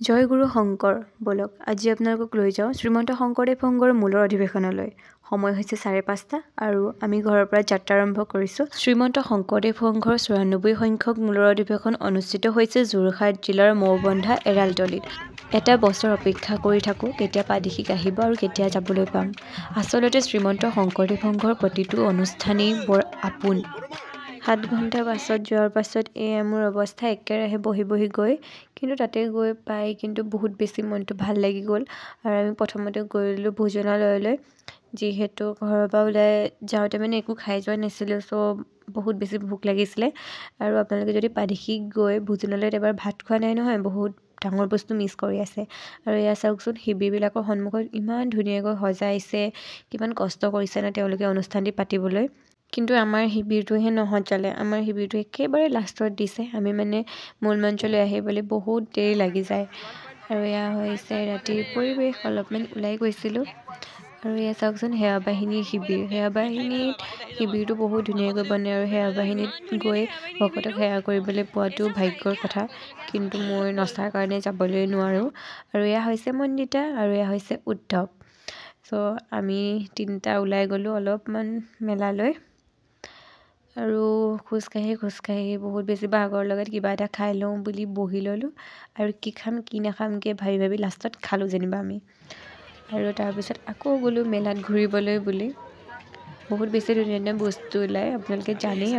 জয় গুৰু শংকৰ বলক আজি আপোনালোকক লৈ যাওঁ শ্ৰীমন্ত শংকৰদেৱ সংঘৰ মূলৰ অধিৱেশনলৈ। সময় হৈছে 5:30 আৰু আমি ঘৰৰ পৰা যাত্ৰা আৰম্ভ কৰিছোঁ। শ্ৰীমন্ত শংকৰদেৱ সংঘৰ 94 সংখ্যক মূলৰ অধিৱেশন অনুষ্ঠিত হৈছে যোৰহাট জিলাৰ মৌবন্ধা এৰালতলীত। এটা বছৰ অপেক্ষা কৰি থাকোঁ কেতিয়া পাদিশিক আহিব আৰু কেতিয়া যাবলৈ পাম। আচলতে শ্ৰীমন্ত শংকৰদেৱ সংঘৰ প্ৰতিটো অনুষ্ঠানেই বৰ আপোন। 7 ঘণ্টা বাছত যোৱাৰ পাছত এয়া মোৰ অৱস্থা একেৰাহে বহি গৈ কিন্তু তাতে গৈ পাই কিন্তু বহুত বেছি মনটো ভাল লাগি গ'ল আৰু আমি প্ৰথমতে গৈলোঁ ভোজনালয়লৈ। যিহেতু ঘৰৰ পৰা ওলাই যাওঁতে মানে একো খাই যোৱা নাছিলোঁ বহুত বেছি ভোক লাগিছিলে আৰু আপোনালোকে যদি পাদিশিক গৈ ভোজনালয়ত এবাৰ ভাত খোৱা নাই নহয় বহুত ডাঙৰ বস্তু মিছ কৰি আছে। আৰু এয়া চাওকচোন শিবিৰবিলাকৰ সন্মুখত ইমান ধুনীয়াকৈ সজাইছে, কিমান কষ্ট কৰিছে না তেওঁলোকে অনুষ্ঠানটি পাতিবলৈ। কিন্তু আমাৰ শিবিৰটোহে নহজালে, আমাৰ শিবিৰটো একেবাৰে লাষ্টত দিছে। আমি মানে মূল মঞ্চলৈ আহিবলৈ বহুত দেৰি লাগি যায়। আৰু এয়া হৈছে ৰাতিৰ পৰিৱেশ, অলপমান ওলাই গৈছিলোঁ। আৰু এয়া চাওকচোন সেৱা বাহিনীৰ শিবিৰ, সেৱা বাহিনীত শিবিৰটো বহুত ধুনীয়াকৈ বনে আৰু সেৱা বাহিনীত গৈ ভকতক সেৱা কৰিবলৈ পোৱাটো ভাগ্যৰ কথা। কিন্তু মই নচাৰ কাৰণে যাবলৈ নোৱাৰোঁ। আৰু এয়া হৈছে মন্দিতা আৰু এয়া হৈছে উদ্ধৱ। আমি তিনিটা ওলাই গ'লোঁ অলপমান মেলালৈ আৰু খোজকাঢ়ি বহুত বেছি ভাগৰ লগত কিবা এটা খাই লওঁ বুলি বহি ল'লোঁ আৰু কি খাম কি নাখামকৈ ভাবি লাষ্টত খালোঁ যেনিবা আমি। আৰু তাৰপিছত আকৌ গ'লোঁ মেলাত ঘূৰিবলৈ বুলি। বহুত বেছি ধুনীয়া বস্তু ওলায় আপোনালোকে জানেই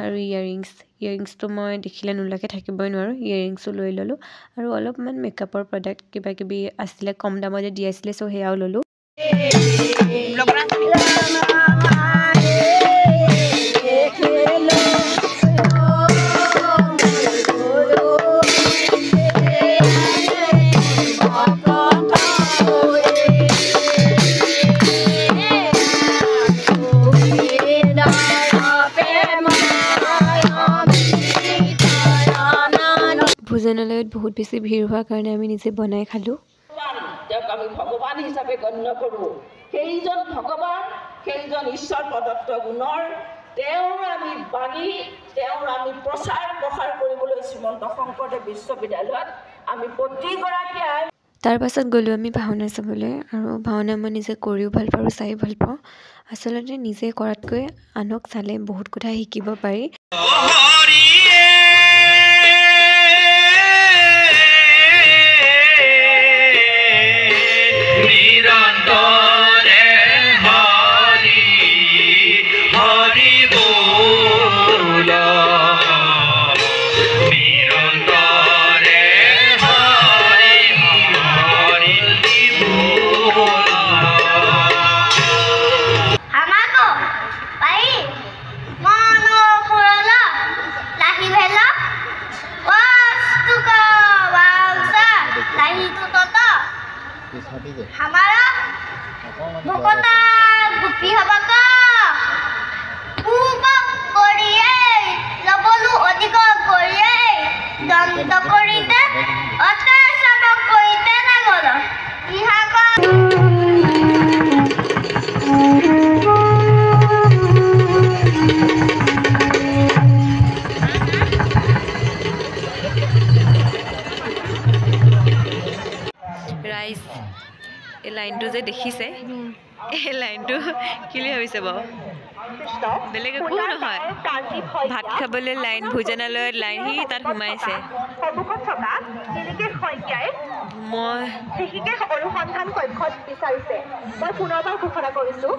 আৰু ইয়েৰিংছটো মই দেখিলে নোলোৱাকৈ থাকিবই নোৱাৰোঁ। ইয়েৰিংছো লৈ ল'লোঁ আৰু অলপমান মেকআপৰ প্ৰডাক্ট কিবাকিবি আছিলে কম দামতে দি আছিলে সেয়াও ল'লোঁ। ভোজনালয়ত বহুত বেছি ভিৰ হোৱাৰ কাৰণে আমি নিজে বনাই খালোঁ। তেওঁক আমি ভগৱান হিচাপে গণ্য কৰোঁ। সেইজন ভগৱান, সেইজন ঈশ্বৰ প্ৰদত্ত গুণৰ তেওঁৰ আমি বাণী, তেওঁৰ আমি প্ৰচাৰ কৰিবলৈ শ্ৰীমন্ত শংকৰদেৱ বিশ্ববিদ্যালয়ত আমি প্ৰতিগৰাকীয়ে। তাৰ পাছত গ'লোঁ আমি ভাওনা চাবলৈ আৰু ভাওনা মই নিজে কৰিও ভাল পাওঁ আৰু চাই ভাল পাওঁ। আচলতে নিজে কৰাতকৈ আনক চালে বহুত কথা শিকিব পাৰি। हमारा भोकता गुपी हबका उबा करिए लबलु अधिक करिए दंत करिते अते सब करिते ना गल इहा का ৰাইজ এই লাইনটো যে দেখিছে এই লাইনটো কি বুলি ভাবিছে বাৰু? বেলেগ একো নহয়, ভাত খাবলৈ লাইন, ভোজনালয়ত লাইন, সি তাত সোমাইছে। মই অনুসন্ধান কক্ষত বিচাৰিছে। মই পুনৰবাৰ ঘোষণা কৰিছোঁ